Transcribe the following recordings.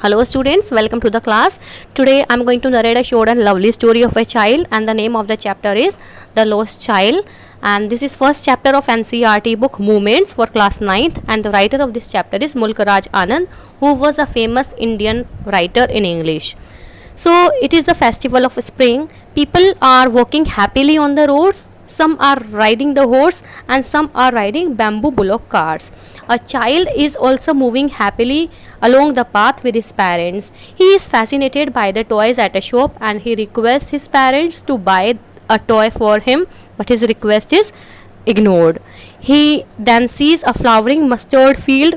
Hello students, welcome to the class. Today I am going to narrate a short and lovely story of a child, and the name of the chapter is The Lost Child, and this is first chapter of NCERT book Movements for class 9th, and the writer of this chapter is Mulk Raj Anand, who was a famous Indian writer in English. So it is the festival of spring. People are walking happily on the roads. Some are riding the horse and some are riding bamboo bullock carts. A child is also moving happily along the path with his parents. He is fascinated by the toys at a shop and he requests his parents to buy a toy for him, but his request is ignored. He then sees a flowering mustard field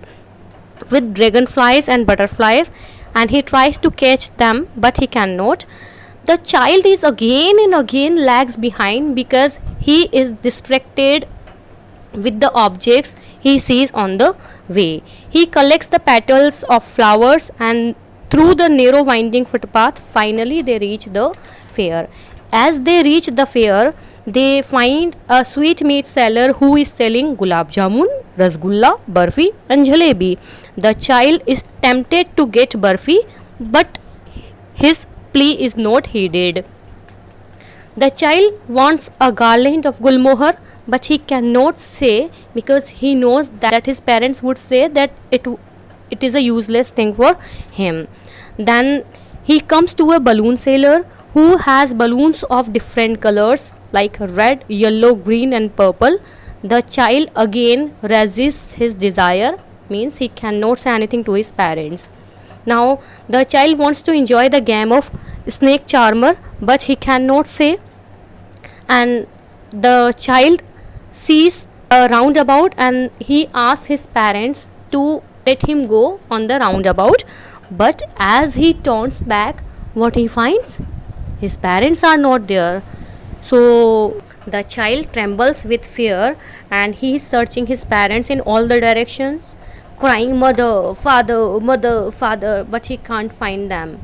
with dragonflies and butterflies, and he tries to catch them but he cannot. The child is again and again lags behind because he is distracted with the objects he sees on the way. He collects the petals of flowers, and through the narrow winding footpath finally they reach the fair. As they reach the fair, they find a sweetmeat seller who is selling gulab jamun, rasgulla, barfi and jalebi. The child is tempted to get barfi, but his plea is not heeded. The child wants a garland of gulmohar, but he cannot say because he knows that his parents would say that it is a useless thing for him. Then he comes to a balloon seller who has balloons of different colors like red, yellow, green and purple. The child again resists his desire, means he cannot say anything to his parents. Now the child wants to enjoy the game of snake charmer, but he cannot say, and the child sees a roundabout and he asks his parents to let him go on the roundabout, but as he turns back, what he finds? His parents are not there. So the child trembles with fear and he is searching his parents in all the directions, crying mother, father, but he can't find them.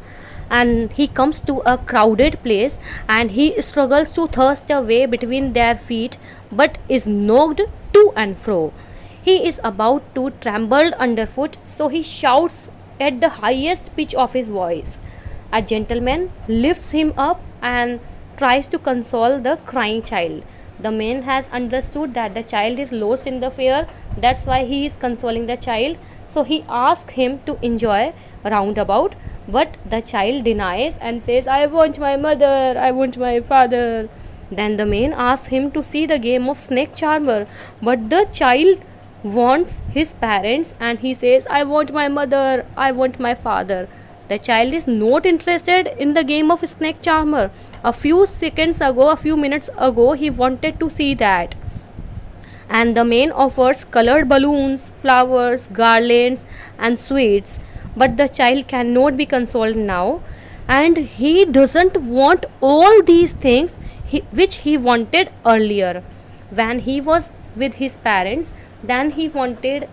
And he comes to a crowded place and he struggles to thrust a way between their feet, but is knocked to and fro. He is about to tremble underfoot, so he shouts at the highest pitch of his voice. A gentleman lifts him up and tries to console the crying child. The man has understood that the child is lost in the fair, that's why he is consoling the child. So he asks him to enjoy roundabout, but the child denies and says, I want my mother, I want my father. Then the man asks him to see the game of snake charmer, but the child wants his parents and he says, I want my mother, I want my father. The child is not interested in the game of snake charmer. A few minutes ago, he wanted to see that. And the man offers colored balloons, flowers, garlands and sweets, but the child cannot be consoled now, and he doesn't want all these things which he wanted earlier. When he was with his parents, then he wanted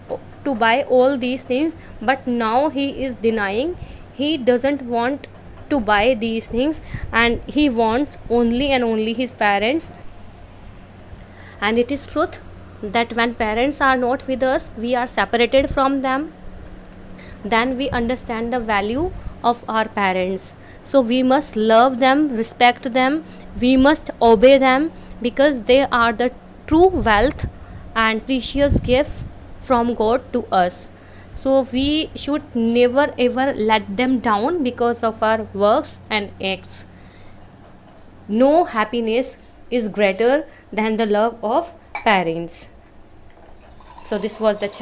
to buy all these things, but now he is denying. He doesn't want to buy these things and he wants only and only his parents. And it is truth that when parents are not with us, we are separated from them. Then we understand the value of our parents. So we must love them, respect them, we must obey them, because they are the true wealth and precious gift from God to us. So we should never ever let them down because of our works and acts. No happiness is greater than the love of parents. So this was the chapter.